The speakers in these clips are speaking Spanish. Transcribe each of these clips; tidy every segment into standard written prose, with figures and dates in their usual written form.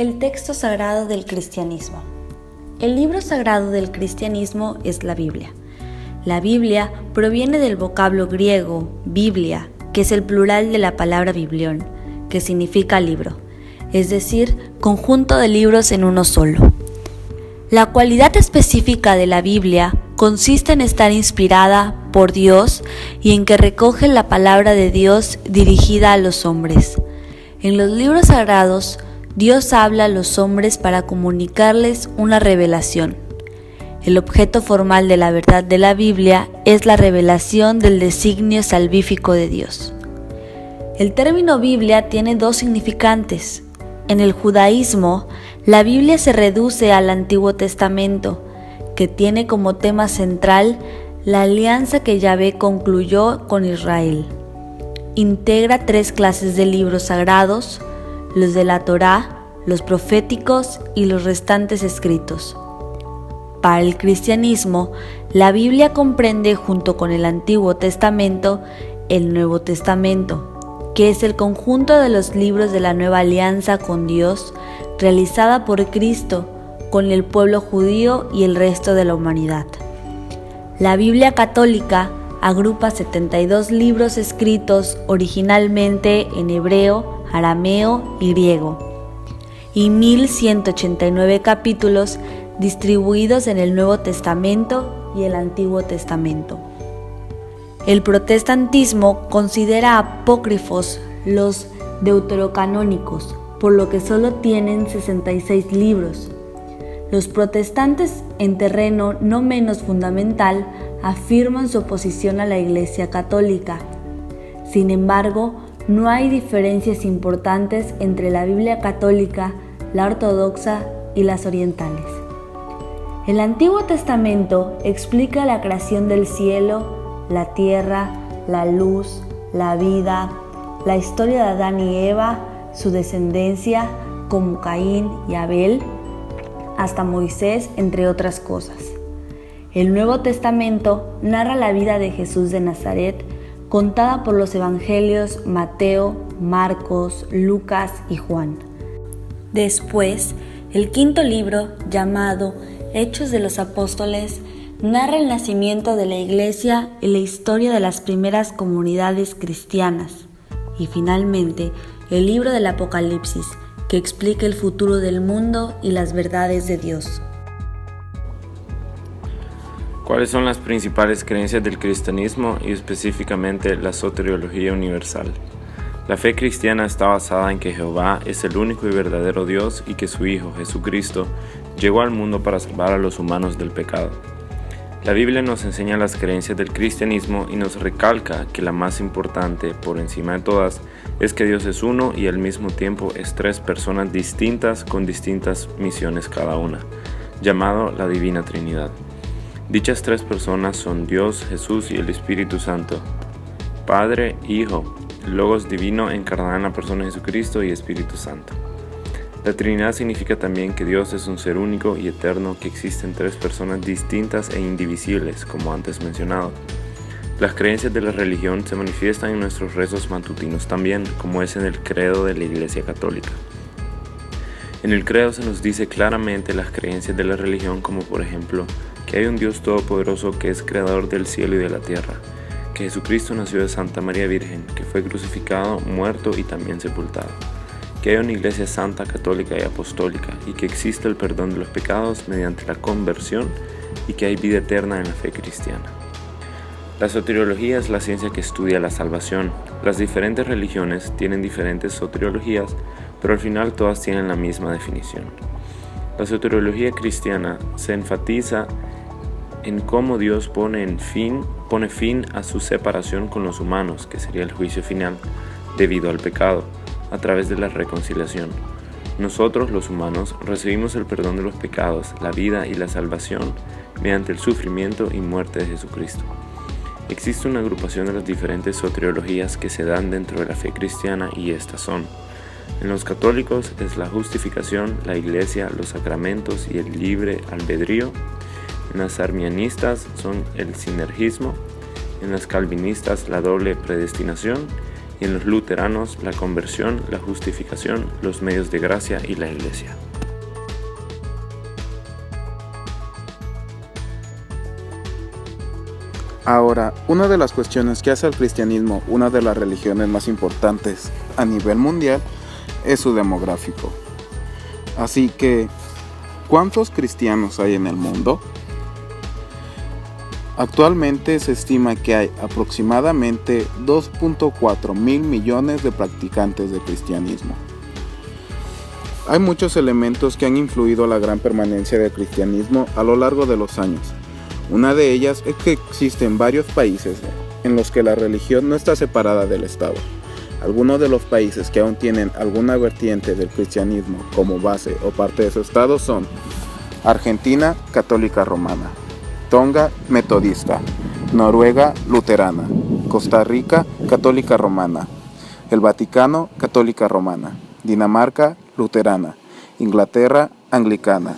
El texto sagrado del cristianismo. El libro sagrado del cristianismo es la Biblia. La Biblia proviene del vocablo griego Biblia, que es el plural de la palabra biblión, que significa libro, es decir, conjunto de libros en uno solo. La cualidad específica de la Biblia consiste en estar inspirada por Dios y en que recoge la palabra de Dios dirigida a los hombres. En los libros sagrados, Dios habla a los hombres para comunicarles una revelación. El objeto formal de la verdad de la Biblia es la revelación del designio salvífico de Dios. El término Biblia tiene dos significantes. En el judaísmo, la Biblia se reduce al Antiguo Testamento, que tiene como tema central la alianza que Yahvé concluyó con Israel. Integra 3 clases de libros sagrados: los de la Torá, los proféticos y los restantes escritos. Para el cristianismo, la Biblia comprende, junto con el Antiguo Testamento, el Nuevo Testamento, que es el conjunto de los libros de la nueva alianza con Dios, realizada por Cristo, con el pueblo judío y el resto de la humanidad. La Biblia católica agrupa 72 libros escritos originalmente en hebreo, arameo y griego, y 1189 capítulos distribuidos en el Nuevo Testamento y el Antiguo Testamento. El protestantismo considera apócrifos los deuterocanónicos, por lo que solo tienen 66 libros. Los protestantes, en terreno no menos fundamental, afirman su oposición a la Iglesia Católica. Sin embargo, no hay diferencias importantes entre la Biblia católica, la ortodoxa y las orientales. El Antiguo Testamento explica la creación del cielo, la tierra, la luz, la vida, la historia de Adán y Eva, su descendencia, como Caín y Abel, hasta Moisés, entre otras cosas. El Nuevo Testamento narra la vida de Jesús de Nazaret, contada por los evangelios Mateo, Marcos, Lucas y Juan. Después, el quinto libro, llamado Hechos de los Apóstoles, narra el nacimiento de la Iglesia y la historia de las primeras comunidades cristianas. Y finalmente, el libro del Apocalipsis, que explica el futuro del mundo y las verdades de Dios. ¿Cuáles son las principales creencias del cristianismo y específicamente la soteriología universal? La fe cristiana está basada en que Jehová es el único y verdadero Dios y que su Hijo, Jesucristo, llegó al mundo para salvar a los humanos del pecado. La Biblia nos enseña las creencias del cristianismo y nos recalca que la más importante, por encima de todas, es que Dios es uno y al mismo tiempo es 3 personas distintas con distintas misiones cada una, llamado la Divina Trinidad. Dichas 3 personas son Dios, Jesús y el Espíritu Santo, Padre, Hijo, Logos divino encarnado en la persona de Jesucristo y Espíritu Santo. La Trinidad significa también que Dios es un ser único y eterno que existe en 3 personas distintas e indivisibles, como antes mencionado. Las creencias de la religión se manifiestan en nuestros rezos matutinos también, como es en el credo de la Iglesia Católica. En el credo se nos dice claramente las creencias de la religión, como por ejemplo, que hay un Dios todopoderoso que es creador del cielo y de la tierra, que Jesucristo nació de Santa María Virgen, que fue crucificado, muerto y también sepultado, que hay una iglesia santa, católica y apostólica, y que existe el perdón de los pecados mediante la conversión, y que hay vida eterna en la fe cristiana. La soteriología es la ciencia que estudia la salvación. Las diferentes religiones tienen diferentes soteriologías, pero al final todas tienen la misma definición. La soteriología cristiana se enfatiza en cómo Dios pone fin a su separación con los humanos, que sería el juicio final, debido al pecado, a través de la reconciliación. Nosotros, los humanos, recibimos el perdón de los pecados, la vida y la salvación mediante el sufrimiento y muerte de Jesucristo. Existe una agrupación de las diferentes soteriologías que se dan dentro de la fe cristiana y estas son: en los católicos es la justificación, la iglesia, los sacramentos y el libre albedrío. En las arminianistas son el sinergismo, en las calvinistas la doble predestinación y en los luteranos la conversión, la justificación, los medios de gracia y la Iglesia. Ahora, una de las cuestiones que hace al cristianismo una de las religiones más importantes a nivel mundial es su demográfico. Así que, ¿cuántos cristianos hay en el mundo? Actualmente se estima que hay aproximadamente 2.4 mil millones de practicantes de cristianismo. Hay muchos elementos que han influido a la gran permanencia del cristianismo a lo largo de los años. Una de ellas es que existen varios países en los que la religión no está separada del Estado. Algunos de los países que aún tienen alguna vertiente del cristianismo como base o parte de su Estado son Argentina, católica romana; Tonga, metodista; Noruega, luterana; Costa Rica, católica romana; el Vaticano, católica romana; Dinamarca, luterana; Inglaterra, anglicana;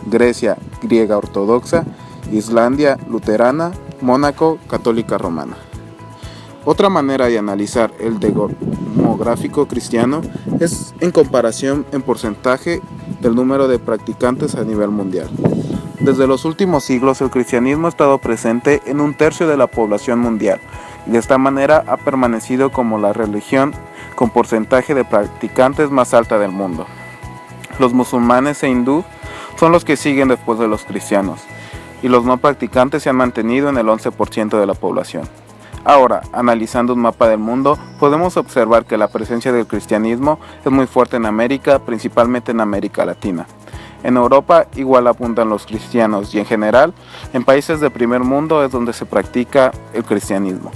Grecia, griega ortodoxa; Islandia, luterana; Mónaco, católica romana. Otra manera de analizar el demográfico cristiano es en comparación en porcentaje del número de practicantes a nivel mundial. Desde los últimos siglos el cristianismo ha estado presente en 1/3 de la población mundial y de esta manera ha permanecido como la religión con porcentaje de practicantes más alta del mundo. Los musulmanes e hindú son los que siguen después de los cristianos, y los no practicantes se han mantenido en el 11% de la población. Ahora, analizando un mapa del mundo, podemos observar que la presencia del cristianismo es muy fuerte en América, principalmente en América Latina. En Europa igual abundan los cristianos y en general, en países de primer mundo es donde se practica el cristianismo.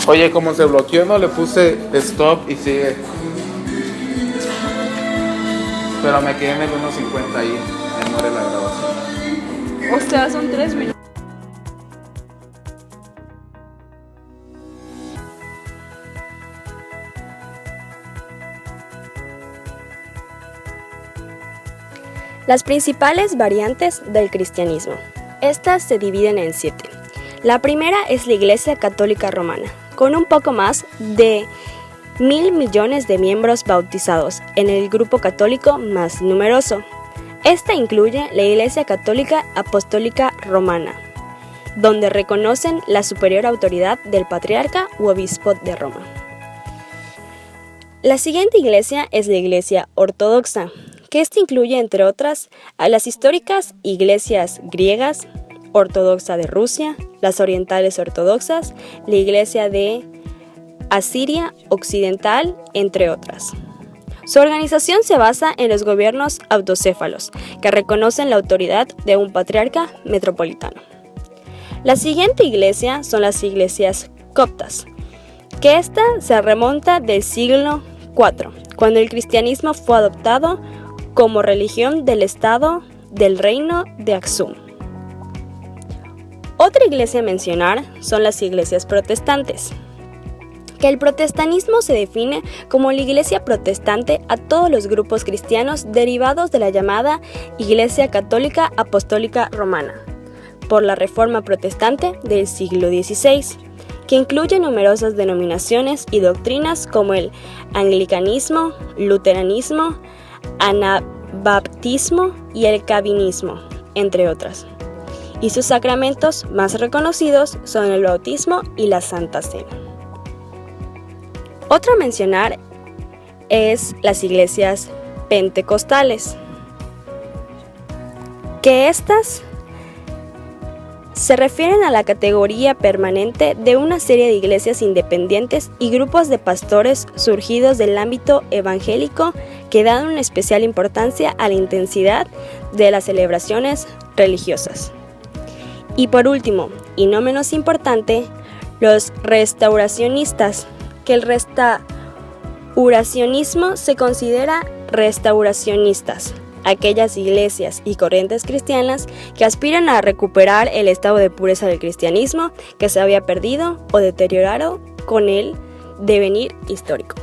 Oye, como se bloqueó, no le puse stop y sigue. Pero me quedé en el 1.50 ahí muere la grabación. O sea, son 3 minutos. Las principales variantes del cristianismo. Estas se dividen en 7. La primera es la Iglesia Católica Romana, con un poco más de 1.000 millones de miembros bautizados en el grupo católico más numeroso. Esta incluye la Iglesia Católica Apostólica Romana, donde reconocen la superior autoridad del patriarca u obispo de Roma. La siguiente iglesia es la Iglesia Ortodoxa, que esta incluye, entre otras, a las históricas iglesias griegas, ortodoxa de Rusia, las orientales ortodoxas, la Iglesia de Asiria Occidental, entre otras. Su organización se basa en los gobiernos autocéfalos, que reconocen la autoridad de un patriarca metropolitano. La siguiente iglesia son las iglesias coptas, que esta se remonta del siglo IV, cuando el cristianismo fue adoptado como religión del Estado del Reino de Aksum. Otra iglesia a mencionar son las iglesias protestantes, que el protestantismo se define como la iglesia protestante a todos los grupos cristianos derivados de la llamada Iglesia Católica Apostólica Romana, por la Reforma Protestante del siglo XVI, que incluye numerosas denominaciones y doctrinas como el anglicanismo, luteranismo, anabaptismo y el calvinismo, entre otras. y sus sacramentos más reconocidos son el bautismo y la Santa Cena. Otro a mencionar es las iglesias pentecostales, que estas se refieren a la categoría permanente de una serie de iglesias independientes y grupos de pastores surgidos del ámbito evangélico que dan una especial importancia a la intensidad de las celebraciones religiosas. Y por último, y no menos importante, los restauracionistas, que el restauracionismo se considera restauracionistas, aquellas iglesias y corrientes cristianas que aspiran a recuperar el estado de pureza del cristianismo que se había perdido o deteriorado con el devenir histórico.